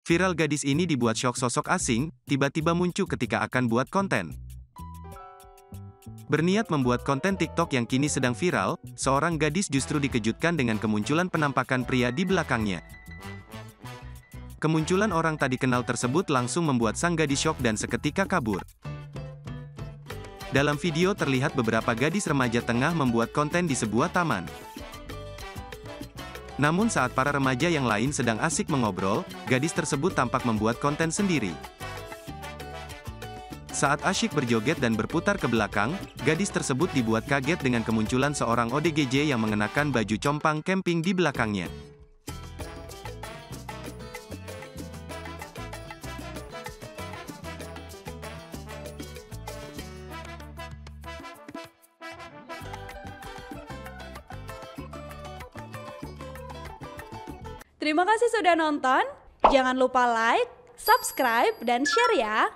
Viral gadis ini dibuat syok sosok asing, tiba-tiba muncul ketika akan buat konten. Berniat membuat konten TikTok yang kini sedang viral, seorang gadis justru dikejutkan dengan kemunculan penampakan pria di belakangnya. Kemunculan orang tak dikenal tersebut langsung membuat sang gadis syok dan seketika kabur. Dalam video terlihat beberapa gadis remaja tengah membuat konten di sebuah taman. Namun saat para remaja yang lain sedang asik mengobrol, gadis tersebut tampak membuat konten sendiri. Saat asyik berjoget dan berputar ke belakang, gadis tersebut dibuat kaget dengan kemunculan seorang ODGJ yang mengenakan baju compang camping di belakangnya. Terima kasih sudah nonton. Jangan lupa like, subscribe, dan share ya.